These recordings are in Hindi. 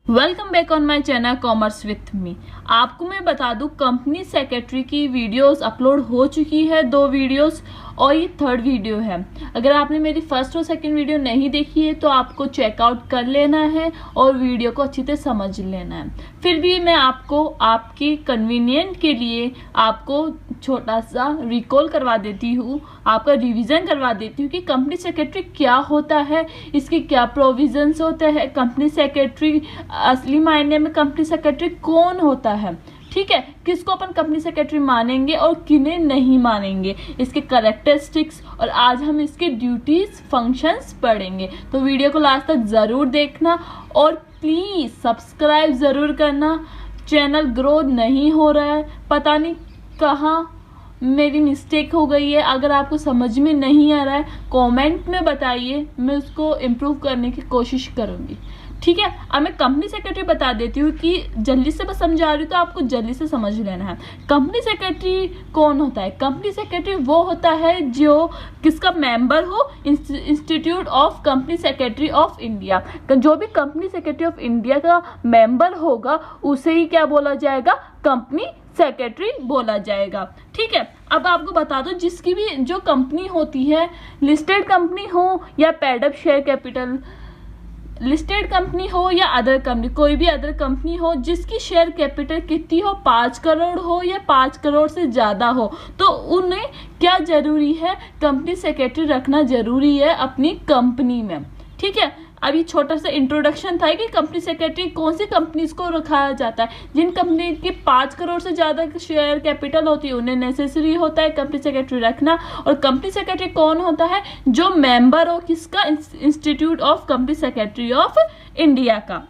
Welcome back on my channel commerce with me. आपको मैं बता दूं, कंपनी सेक्रेटरी की वीडियोस अपलोड हो चुकी है, 2 वीडियोस और ये 3rd वीडियो है। अगर आपने मेरी फर्स्ट और सेकंड वीडियो नहीं देखी है तो आपको चेकआउट कर लेना है और वीडियो को अच्छी तरह समझ लेना है। फिर भी मैं आपको आपकी कन्वीनियंट के लिए आपको छोटा सा रिकॉल करवा देती हूँ, आपका रिवीजन करवा देती हूँ कि कंपनी सेक्रेटरी क्या होता है, इसके क्या प्रोविजंस होते हैं, कंपनी सेक्रेटरी असली मायने में कंपनी सेक्रेटरी कौन होता है, ठीक है, किसको अपन कंपनी सेक्रेटरी मानेंगे और किन्हें नहीं मानेंगे, इसके कैरेक्टरिस्टिक्स, और आज हम इसके ड्यूटीज फंक्शंस पढ़ेंगे। तो वीडियो को लास्ट तक ज़रूर देखना और प्लीज़ सब्सक्राइब ज़रूर करना। चैनल ग्रो नहीं हो रहा है, पता नहीं कहाँ मेरी मिस्टेक हो गई है। अगर आपको समझ में नहीं आ रहा है कमेंट में बताइए, मैं उसको इम्प्रूव करने की कोशिश करूँगी, ठीक है। अब मैं कंपनी सेक्रेटरी बता देती हूँ कि जल्दी से बस समझा रही हूँ तो आपको जल्दी से समझ लेना है। कंपनी सेक्रेटरी कौन होता है? कंपनी सेक्रेटरी वो होता है जो किसका मेंबर हो, institute of company secretary of India. जो भी कंपनी सेक्रेटरी ऑफ इंडिया का मेंबर होगा उसे ही क्या बोला जाएगा? कंपनी सेक्रेटरी बोला जाएगा, ठीक है। अब आपको बता दो, जिसकी भी जो कंपनी होती है, लिस्टेड कंपनी हो या paid up share capital, listed company हो या अदर कंपनी, कोई भी अदर कंपनी हो जिसकी शेयर कैपिटल कितनी हो, 5 करोड़ हो या 5 करोड़ से ज़्यादा हो, तो उन्हें क्या जरूरी है? कंपनी सेक्रेटरी रखना जरूरी है अपनी कंपनी में, ठीक है। अभी छोटा सा इंट्रोडक्शन था कि कंपनी सेक्रेटरी कौन सी कंपनीज को रखा जाता है। जिन कंपनी की 5 करोड़ से ज़्यादा शेयर कैपिटल होती है उन्हें नेसेसरी होता है कंपनी सेक्रेटरी रखना। और कंपनी सेक्रेटरी कौन होता है? जो मेंबर हो किसका? Institute of company secretary of India का।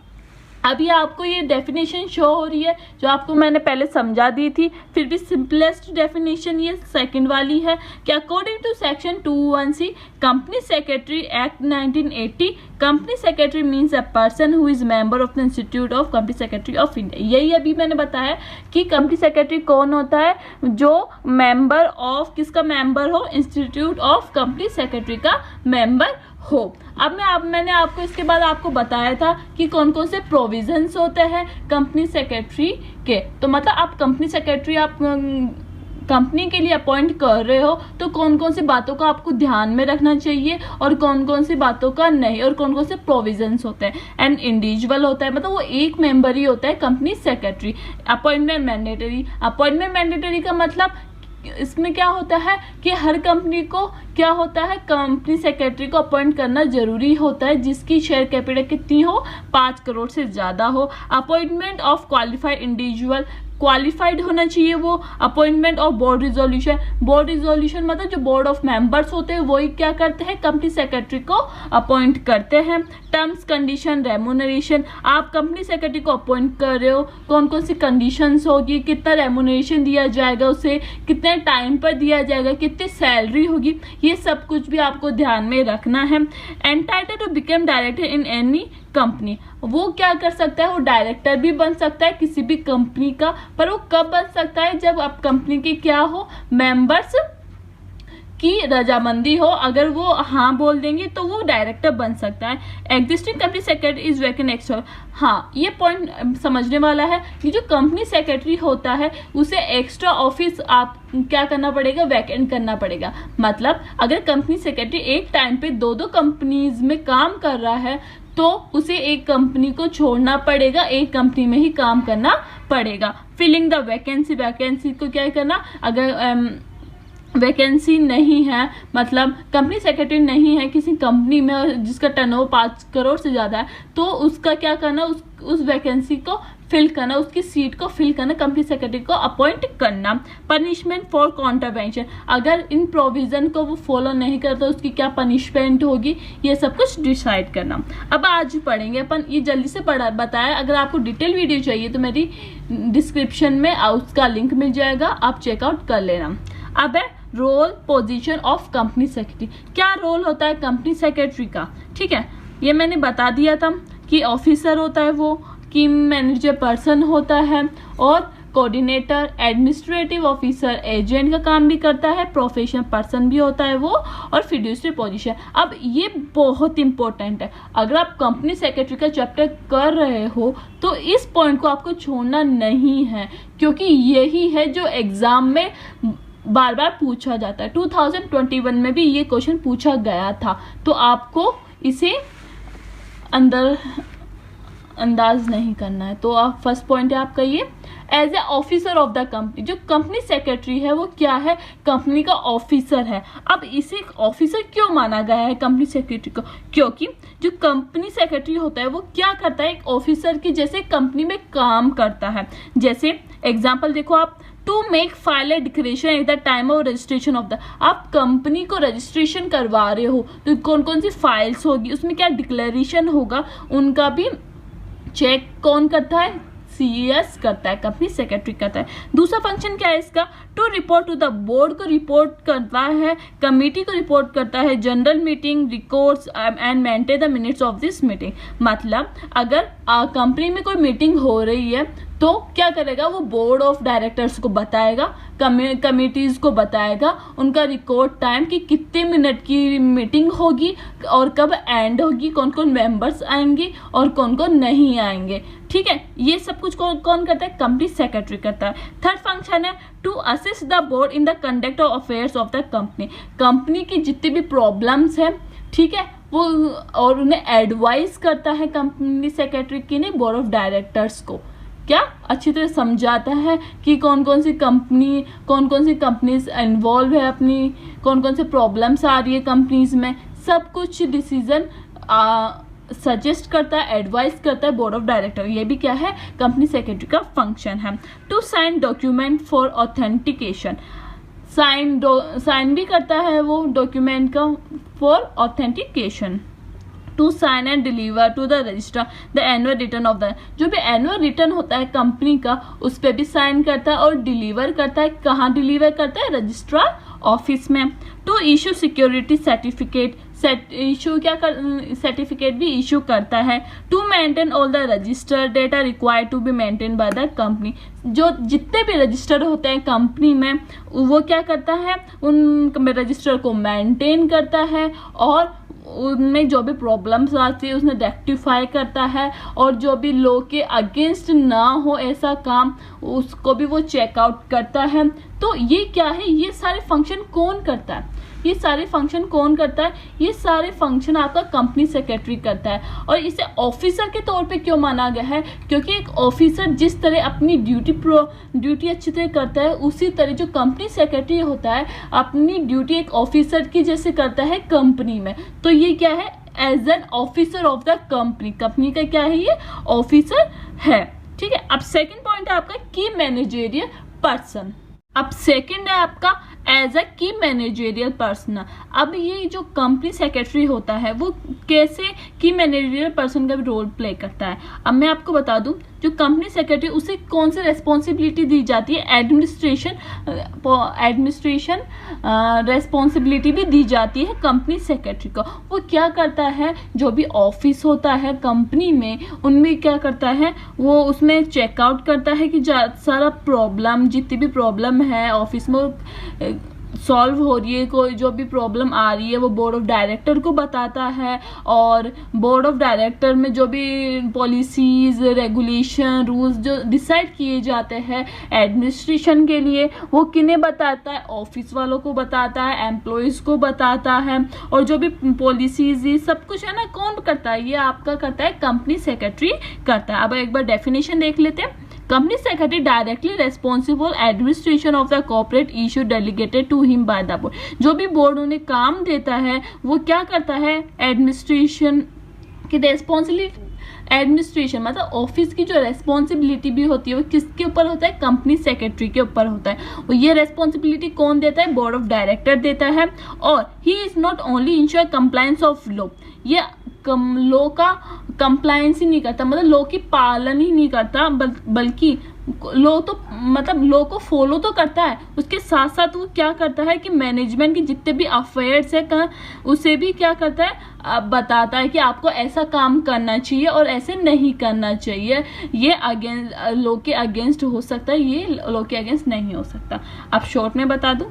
अभी आपको ये डेफिनेशन शो हो रही है जो आपको मैंने पहले समझा दी थी, फिर भी सिंपलेस्ट डेफिनेशन ये सेकंड वाली है कि according to section 2(1)(c) company secretary act 1980, company secretary means a person who is member of the institute of company secretary of India. यही अभी मैंने बताया कि कंपनी सेक्रेटरी कौन होता है? जो मेंबर ऑफ किसका मेंबर हो? इंस्टीट्यूट ऑफ कंपनी सेक्रेटरी का मेंबर हो। अब मैंने आपको इसके बाद आपको बताया था कि कौन कौन से प्रोविजंस होते हैं कंपनी सेक्रेटरी के। तो मतलब आप कंपनी सेक्रेटरी आप कंपनी के लिए अपॉइंट कर रहे हो तो कौन कौन सी बातों का आपको ध्यान में रखना चाहिए और कौन कौन सी बातों का नहीं, और कौन कौन से प्रोविजंस होते हैं। एंड इंडिविजुअल होता है, मतलब वो एक मेंबर ही होता है company secretary. Appointment mandatory, appointment mandatory का मतलब इसमें क्या होता है कि हर कंपनी को क्या होता है, कंपनी सेक्रेटरी को अपॉइंट करना जरूरी होता है जिसकी शेयर कैपिटल कितनी हो, 5 करोड़ से ज़्यादा हो। Appointment of qualified individual, qualified होना चाहिए वो। Appointment of board resolution, board resolution मतलब जो बोर्ड ऑफ मेंबर्स होते हैं वही क्या करते हैं? कंपनी सेक्रेटरी को अपॉइंट करते हैं। टर्म्स कंडीशन रेमुनरेशन, आप कंपनी सेक्रेटरी को अपॉइंट कर रहे हो, कौन कौन सी कंडीशंस होगी, कितना रेमुनरेशन दिया जाएगा उसे, कितने टाइम पर दिया जाएगा, कितनी सैलरी होगी, ये सब कुछ भी आपको ध्यान में रखना है। Entitled to become director in any company, वो क्या कर सकता है? वो डायरेक्टर भी बन सकता है किसी भी कंपनी का, पर वो कब बन सकता है? जब आप कंपनी के क्या हो, मेंबर्स की रजामंदी हो। अगर वो हाँ बोल देंगे तो वो डायरेक्टर बन सकता है। Existing company secretary is vacant extra, हाँ ये पॉइंट समझने वाला है कि जो कंपनी सेक्रेटरी होता है उसे एक्स्ट्रा ऑफिस आप क्या करना पड़ेगा? वैकेंट करना पड़ेगा। मतलब अगर कंपनी सेक्रेटरी एक टाइम पे 2 कंपनीज में काम कर रहा है तो उसे एक कंपनी को छोड़ना पड़ेगा, एक कंपनी में ही काम करना पड़ेगा। फिलिंग द वैकेंसी, वैकेंसी को क्या करना? अगर वैकेंसी नहीं है, मतलब कंपनी सेक्रेटरी नहीं है किसी कंपनी में जिसका टर्नओवर 5 करोड़ से ज़्यादा है, तो उसका क्या करना? उस वैकेंसी को फिल करना, उसकी सीट को फिल करना, कंपनी सेक्रेटरी को अपॉइंट करना। पनिशमेंट फॉर कॉन्ट्रावेंशन, अगर इन प्रोविजन को वो फॉलो नहीं करता उसकी क्या पनिशमेंट होगी, ये सब कुछ डिसाइड करना। अब आज पढ़ेंगे अपन, ये जल्दी से बताया। अगर आपको डिटेल वीडियो चाहिए तो मेरी डिस्क्रिप्शन में उसका लिंक मिल जाएगा, आप चेकआउट कर लेना। अब है role position of company secretary, क्या रोल होता है कंपनी सेक्रेटरी का, ठीक है। ये मैंने बता दिया था कि ऑफिसर होता है वो, कि मैनेजर पर्सन होता है और कोऑर्डिनेटर, एडमिनिस्ट्रेटिव ऑफिसर, एजेंट का काम भी करता है, प्रोफेशनल पर्सन भी होता है वो, और फिड्यूसरी पोजीशन। अब ये बहुत इंपॉर्टेंट है, अगर आप कंपनी सेक्रेटरी का चैप्टर कर रहे हो तो इस पॉइंट को आपको छोड़ना नहीं है, क्योंकि यही है जो एग्जाम में बार बार पूछा जाता है। 2021 में भी ये क्वेश्चन पूछा गया था, तो आपको इसे अंदाज नहीं करना है। तो आप फर्स्ट पॉइंट है आपका ये, as a officer of the company. जो कंपनी सेक्रेटरी है वो क्या है, कंपनी का ऑफिसर है। अब इसे ऑफिसर क्यों माना गया है कंपनी सेक्रेटरी को, क्योंकि जो कंपनी सेक्रेटरी होता है वो क्या करता है, एक ऑफिसर की जैसे कंपनी में काम करता है। जैसे एग्जाम्पल देखो आप, to make file a declaration at the time of registration of the, आप कंपनी को रजिस्ट्रेशन करवा रहे हो तो कौन कौन सी फाइल्स होगी, उसमें क्या डिक्लेरेशन होगा, उनका भी चेक कौन करता है, सीएस करता है, कंपनी सेक्रेटरी करता है। दूसरा फंक्शन क्या है इसका, to report to the board को रिपोर्ट करता है, कमेटी को रिपोर्ट करता है, general meeting records and maintain the minutes of this meeting. मतलब अगर कंपनी में कोई मीटिंग हो रही है तो क्या करेगा, वो बोर्ड ऑफ डायरेक्टर्स को बताएगा, कमिटीज को बताएगा उनका रिकॉर्ड टाइम कि कितने मिनट की मीटिंग होगी और कब एंड होगी, कौन कौन मेंबर्स आएंगे और कौन कौन नहीं आएंगे। ठीक है, ये सब कुछ कौन करता है, कंपनी सेक्रेटरी करता है। थर्ड फंक्शन है to assist the board in the conduct of affairs of the company. Company की जितनी भी प्रॉब्लम्स है, ठीक है, वो और उन्हें एडवाइस करता है कंपनी सेक्रेटरी की नहीं, बोर्ड ऑफ डायरेक्टर्स को क्या अच्छी तरह समझाता है कि कौन कौन सी कंपनीज इन्वॉल्व है, अपनी कौन कौन से प्रॉब्लम्स आ रही है कंपनीज में, सब कुछ डिसीजन सजेस्ट करता है, एडवाइस करता है बोर्ड ऑफ डायरेक्टर। ये भी क्या है, कंपनी सेक्रेटरी का फंक्शन है। To sign document for authentication, sign भी करता है वो डॉक्यूमेंट का for authentication. To sign and deliver to the register the annual return of the, जो भी एनुअल रिटर्न होता है कंपनी का उस पर भी साइन करता है और डिलीवर करता है। कहाँ डिलीवर करता है, रजिस्ट्रार ऑफिस में। To issue security certificate, certificate भी इशू करता है। To maintain all the register data required to be maintain by the company, जो जितने भी रजिस्टर होते हैं कंपनी में वो क्या करता है, उन रजिस्टर को मेंटेन करता है और उनमें जो भी प्रॉब्लम्स आती है उसने रेक्टिफाई करता है, और जो भी लॉ के अगेंस्ट ना हो ऐसा काम उसको भी वो चेकआउट करता है। तो ये क्या है, ये सारे फंक्शन कौन करता है, ये सारे फंक्शन कौन करता है, ये सारे फंक्शन आपका कंपनी सेक्रेटरी करता है। और इसे ऑफिसर के तौर पे क्यों माना गया है, क्योंकि एक ऑफिसर जिस तरह अपनी ड्यूटी अच्छी तरह करता है उसी तरह जो कंपनी सेक्रेटरी होता है अपनी ड्यूटी एक ऑफिसर की जैसे करता है कंपनी में। तो ये क्या है, as an officer of the company, company का क्या है, ये ऑफिसर है। ठीक है, अब सेकेंड पॉइंट है आपका की मैनेजरियल पर्सन। अब सेकंड है आपका एज अ की मैनेजरियल पर्सन। अब ये जो कंपनी सेक्रेटरी होता है वो कैसे की मैनेजरियल पर्सन का रोल प्ले करता है। अब मैं आपको बता दूं, जो कंपनी सेक्रेटरी उसे कौन सी रेस्पॉन्सिबिलिटी दी जाती है, एडमिनिस्ट्रेशन रेस्पॉन्सिबिलिटी भी दी जाती है कंपनी सेक्रेटरी को। वो क्या करता है, जो भी ऑफिस होता है कंपनी में उनमें क्या करता है, वो उसमें चेकआउट करता है कि सारा प्रॉब्लम, जितनी भी प्रॉब्लम है ऑफिस में सॉल्व हो रही है, कोई जो भी प्रॉब्लम आ रही है वो बोर्ड ऑफ डायरेक्टर को बताता है, और बोर्ड ऑफ डायरेक्टर में जो भी पॉलिसीज, रेगुलेशन, रूल्स जो डिसाइड किए जाते हैं एडमिनिस्ट्रेशन के लिए वो किन्हें बताता है, ऑफिस वालों को बताता है, एम्प्लॉयज़ को बताता है। और जो भी पॉलिसीज ये सब कुछ है ना, कौन करता है, ये आपका करता है कंपनी सेक्रेटरी करता है। अब एक बार डेफिनेशन देख लेते हैं। Company secretary directly responsible administration of the corporate issue delegated to him by the board. जो भी बोर्ड उन्हें काम देता है वो क्या करता है, एडमिनिस्ट्रेशन की रेस्पॉन्सिबिलिटी, एडमिनिस्ट्रेशन मतलब ऑफिस की जो रेस्पॉन्सिबिलिटी भी होती है वो किसके ऊपर होता है, कंपनी सेक्रेटरी के ऊपर होता है। और ये रेस्पॉन्सिबिलिटी कौन देता है, बोर्ड ऑफ डायरेक्टर देता है। और he is not only ensure compliance of law, ये लॉ का कंप्लायंस ही नहीं करता, मतलब लॉ की पालन ही नहीं करता, बल्कि लोग तो मतलब लोग को फॉलो तो करता है, उसके साथ साथ वो क्या करता है कि मैनेजमेंट के जितने भी अफेयर्स है उसे भी क्या करता है, बताता है कि आपको ऐसा काम करना चाहिए और ऐसे नहीं करना चाहिए। ये अगेंस्ट लोग के अगेंस्ट हो सकता है, ये लोग के अगेंस्ट नहीं हो सकता। अब शॉर्ट में बता दूं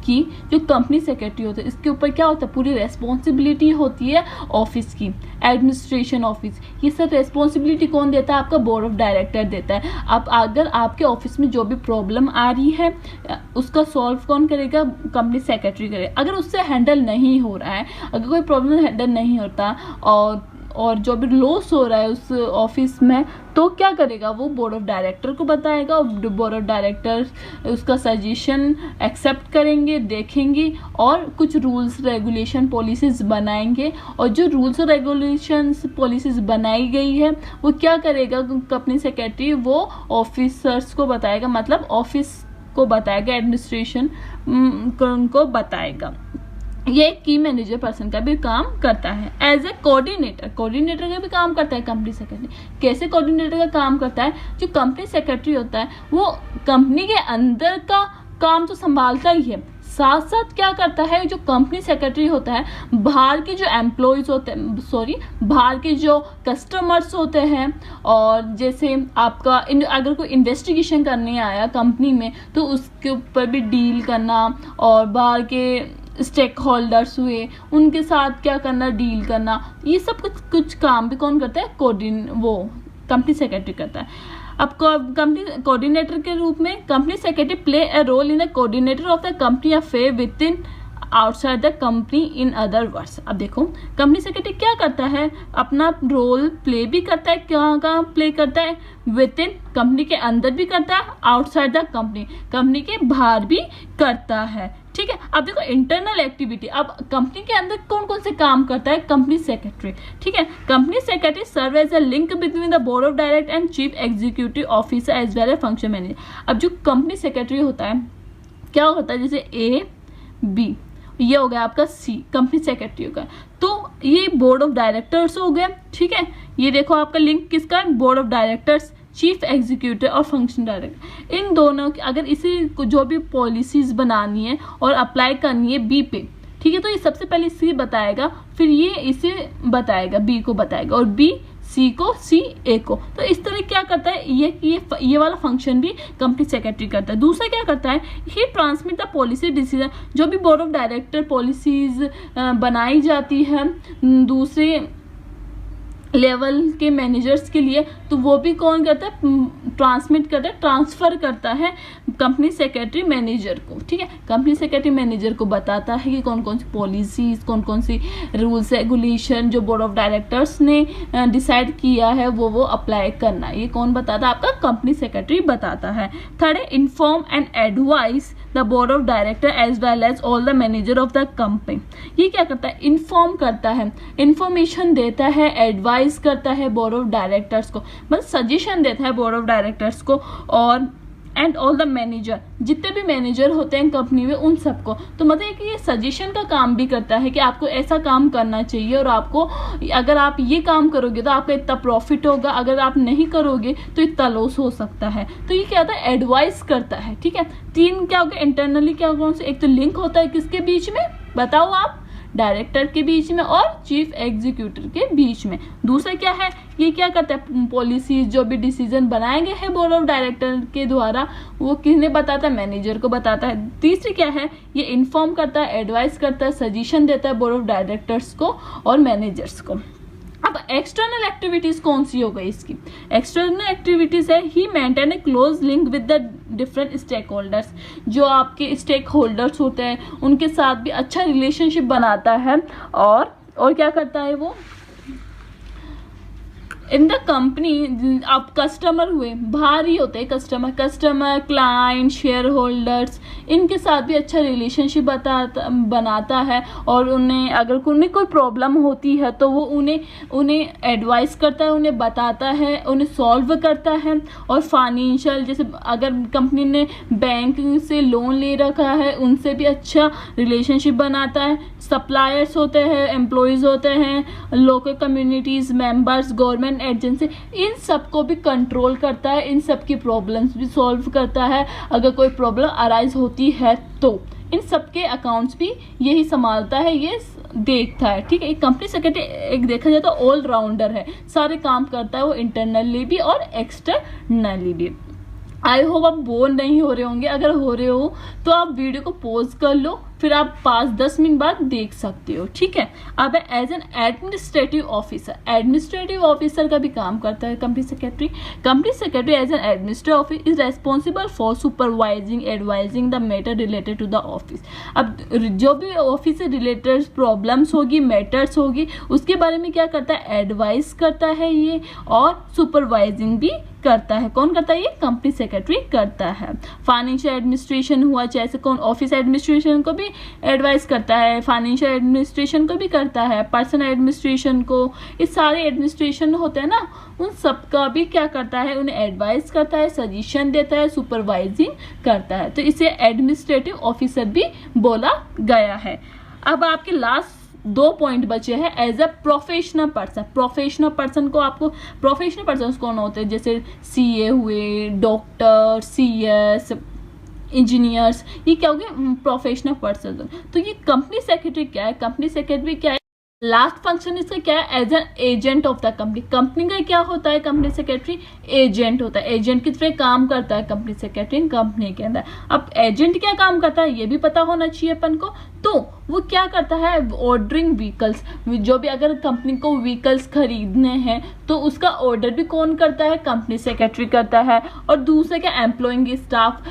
कि जो कंपनी सेक्रेटरी होते हैं इसके ऊपर क्या होता है, पूरी रेस्पॉन्सिबिलिटी होती है ऑफिस की, एडमिनिस्ट्रेशन ऑफिस। ये सब रेस्पॉन्सिबिलिटी कौन देता है, आपका बोर्ड ऑफ डायरेक्टर देता है। अब अगर आपके ऑफिस में जो भी प्रॉब्लम आ रही है उसका सॉल्व कौन करेगा, कंपनी सेक्रेटरी करेगा। अगर उससे हैंडल नहीं हो रहा है, अगर कोई प्रॉब्लम हैंडल नहीं होता और जो भी लॉस हो रहा है उस ऑफिस में, तो क्या करेगा, वो बोर्ड ऑफ डायरेक्टर को बताएगा और बोर्ड ऑफ डायरेक्टर उसका सजेशन एक्सेप्ट करेंगे, देखेंगे और कुछ रूल्स रेगुलेशन पॉलिसीज बनाएंगे। और जो रूल्स और रेगुलेशंस पॉलिसीज बनाई गई है वो क्या करेगा, कंपनी सेक्रेटरी वो ऑफिसर्स को बताएगा, मतलब ऑफिस को बताएगा, एडमिनिस्ट्रेशन को बताएगा। ये की मैनेजर पर्सन का भी काम करता है। एज ए कोऑर्डिनेटर का भी काम करता है कंपनी सेक्रेटरी। कैसे कोऑर्डिनेटर का काम करता है, जो कंपनी सेक्रेटरी होता है वो कंपनी के अंदर का काम तो संभालता ही है, साथ साथ क्या करता है, जो कंपनी सेक्रेटरी होता है बाहर के जो एम्प्लॉयज होते हैं, बाहर के जो कस्टमर्स होते हैं, और जैसे आपका अगर कोई इन्वेस्टिगेशन करने आया कंपनी में तो उसके ऊपर भी डील करना, और बाहर के स्टेक होल्डर्स हुए उनके साथ क्या करना, डील करना, ये सब कुछ काम भी कौन करता है, वो कंपनी सेक्रेटरी करता है। अब कंपनी कोऑर्डिनेटर के रूप में company secretary play a role in a coordinator of the company affair within outside the company in other words. अब देखो कंपनी सेक्रेटरी क्या करता है, अपना रोल प्ले भी करता है, कहाँ प्ले करता है, विद इन कंपनी के अंदर भी करता है, आउटसाइड द कंपनी के बाहर भी करता है। ठीक है, अब देखो इंटरनल एक्टिविटी, अब कंपनी के अंदर कौन कौन से काम करता है कंपनी सेक्रेटरी। ठीक है, company secretary serve as a link between the board of director and chief executive officer as well as function manager. अब जो कंपनी सेक्रेटरी होता है क्या होता है, जैसे ए बी, ये हो गया आपका सी कंपनी सेक्रेटरी हो गया, तो ये बोर्ड ऑफ डायरेक्टर्स हो गए। ठीक है, ये देखो आपका लिंक किसका, board of directors, chief executive और फंक्शन डायरेक्टर। इन दोनों की अगर इसी को जो भी पॉलिसीज बनानी है और अप्लाई करनी है बी पे, ठीक है, तो ये सबसे पहले सी बताएगा, फिर ये इसे बताएगा, बी को बताएगा, और बी सी को, सी ए को। तो इस तरह क्या करता है, ये वाला फंक्शन भी कंपनी सेक्रेटरी करता है। दूसरा क्या करता है, ही ट्रांसमिट द पॉलिसी डिसीजन, जो भी बोर्ड ऑफ डायरेक्टर पॉलिसीज बनाई जाती है दूसरे लेवल के मैनेजर्स के लिए, तो वो भी कौन करता है, ट्रांसमिट करता है, ट्रांसफर करता है कंपनी सेक्रेटरी मैनेजर को। ठीक है, कंपनी सेक्रेटरी मैनेजर को बताता है कि कौन कौन सी पॉलिसीज, कौन कौन सी रूल्स रेगुलेशन जो बोर्ड ऑफ डायरेक्टर्स ने डिसाइड किया है वो अप्लाई करना। ये कौन बताता है, आपका कंपनी सेक्रेटरी बताता है। थर्ड है inform and advise the board of director as well as all the manager of the company. ये क्या करता है, इन्फॉर्म करता है, इंफॉर्मेशन देता है, एडवाइस करता है बोर्ड ऑफ डायरेक्टर्स को, मतलब सजेशन देता है बोर्ड ऑफ डायरेक्टर्स को, और एंड ऑल द मैनेजर, जितने भी मैनेजर होते हैं कंपनी में उन सबको। तो मतलब कि ये सजेशन का काम भी करता है कि आपको ऐसा काम करना चाहिए, और आपको अगर आप ये काम करोगे तो आपका इतना प्रॉफिट होगा, अगर आप नहीं करोगे तो इतना लॉस हो सकता है। तो ये क्या होता है, एडवाइस करता है। ठीक है, तीन क्या होगा इंटरनली, क्या होगा, एक तो लिंक होता है किसके बीच में, बताओ आप, डायरेक्टर के बीच में और चीफ एग्जीक्यूटिव के बीच में। दूसरा क्या है, ये क्या करता है, पॉलिसीज जो भी डिसीजन बनाए गए हैं बोर्ड ऑफ डायरेक्टर के द्वारा वो किसने बताता है, मैनेजर को बताता है। तीसरी क्या है, ये इन्फॉर्म करता है, एडवाइस करता है, सजेशन देता है बोर्ड ऑफ डायरेक्टर्स को और मैनेजर्स को। अब एक्सटर्नल एक्टिविटीज कौन सी हो गई इसकी, एक्सटर्नल एक्टिविटीज है ही maintain a close link with the different stakeholders, जो आपके स्टेक होल्डर्स होते हैं उनके साथ भी अच्छा रिलेशनशिप बनाता है, और क्या करता है वो, इन द कंपनी, आप कस्टमर हुए, बाहर ही होते हैं कस्टमर क्लाइंट, शेयर होल्डर्स, इनके साथ भी अच्छा रिलेशनशिप बनाता है, और उन्हें अगर उन्हें कोई प्रॉब्लम होती है तो वो उन्हें एडवाइस करता है, उन्हें बताता है, उन्हें सॉल्व करता है। और फाइनेंशियल, जैसे अगर कंपनी ने बैंक से लोन ले रखा है उनसे भी अच्छा रिलेशनशिप बनाता है। सप्लायर्स होते हैं, एम्प्लॉयज़ होते हैं, local communities members, government foreign agency, इन सब को भी कंट्रोल करता है, इन सब की प्रॉब्लम्स भी सॉल्व करता है। अगर कोई प्रॉब्लम अराइज होती है तो इन सब के अकाउंट्स भी यही संभालता है, ये देखता है। ठीक है, एक कंपनी सेक्रेटरी एक देखा जाए तो ऑलराउंडर है, सारे काम करता है वो, इंटरनली भी और एक्सटर्नली भी। आई होप आप बोर नहीं हो रहे होंगे। अगर हो रहे हो तो आप वीडियो को पॉज कर लो, फिर आप 5-10 मिनट बाद देख सकते हो। ठीक है, अब as an administrative officer, administrative officer का भी काम करता है company secretary. Company secretary as an administrative office is responsible for supervising advising the matter related to the office. अब जो भी ऑफिस से रिलेटेड प्रॉब्लम्स होगी, मैटर्स होगी, उसके बारे में क्या करता है, एडवाइस करता है ये, और सुपरवाइजिंग भी करता है। कौन करता है, ये कंपनी सेक्रेटरी करता है। फाइनेंशियल एडमिनिस्ट्रेशन हुआ, जैसे कौन, ऑफिस एडमिनिस्ट्रेशन को भी एडवाइस करता है, फाइनेंशियल एडमिनिस्ट्रेशन को भी करता है, पर्सनल एडमिनिस्ट्रेशन को, ये सारे एडमिनिस्ट्रेशन होते हैं ना, उन सब का भी क्या करता है, उन्हें एडवाइस करता है, सजेशन देता है, सुपरवाइजिंग करता है। तो इसे एडमिनिस्ट्रेटिव ऑफिसर भी बोला गया है। अब आपके लास्ट 2 पॉइंट बचे हैं as a professional person. Professional person को आपको, प्रोफेशनल पर्सन कौन होते हैं, जैसे सीए हुए, डॉक्टर, सीएस, इंजीनियर्स, ये क्या हो गए प्रोफेशनल पर्सन। तो ये कंपनी सेक्रेटरी क्या है, कंपनी सेक्रेटरी क्या है, लास्ट फंक्शन इसका क्या है, as an agent of the company. Company का क्या होता है, कंपनी सेक्रेटरी एजेंट होता है। एजेंट की तरह काम करता है कंपनी सेक्रेटरी कंपनी के अंदर। अब एजेंट क्या काम करता है ये भी पता होना चाहिए अपन को। तो वो क्या करता है, ऑर्डरिंग व्हीकल्स, जो भी अगर कंपनी को व्हीकल्स खरीदने हैं तो उसका ऑर्डर भी कौन करता है, कंपनी सेक्रेटरी करता है। और दूसरा क्या, एम्प्लॉइंग स्टाफ,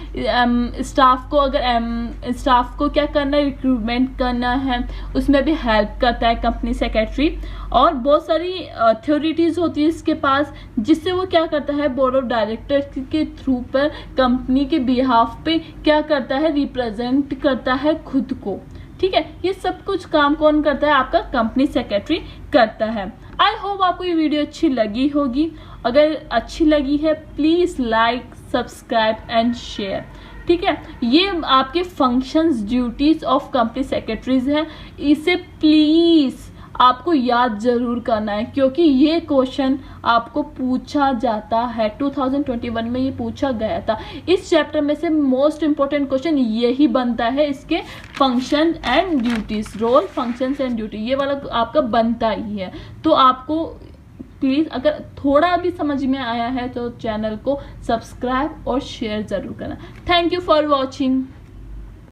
स्टाफ को अगर स्टाफ को क्या करना है, रिक्रूटमेंट करना है, उसमें भी हेल्प करता है कंपनी सेक्रेटरी। और बहुत सारी अथॉरिटीज होती है इसके पास, जिससे वो क्या करता है, बोर्ड ऑफ डायरेक्टर्स के थ्रू पर कंपनी के बिहाफ पे क्या करता है, रिप्रेजेंट करता है खुद को। ठीक है, ये सब कुछ काम कौन करता है, आपका कंपनी सेक्रेटरी करता है। आई होप आपको ये वीडियो अच्छी लगी होगी। अगर अच्छी लगी है please like, subscribe and share. ठीक है, ये आपके functions, duties of company secretaries है, इसे प्लीज आपको याद जरूर करना है, क्योंकि ये क्वेश्चन आपको पूछा जाता है। 2021 में ये पूछा गया था। इस चैप्टर में से मोस्ट इंपॉर्टेंट क्वेश्चन यही बनता है, इसके function and duties, role, functions and duty, ये वाला आपका बनता ही है। तो आपको प्लीज अगर थोड़ा भी समझ में आया है तो चैनल को सब्सक्राइब और शेयर जरूर करना। Thank you for watching.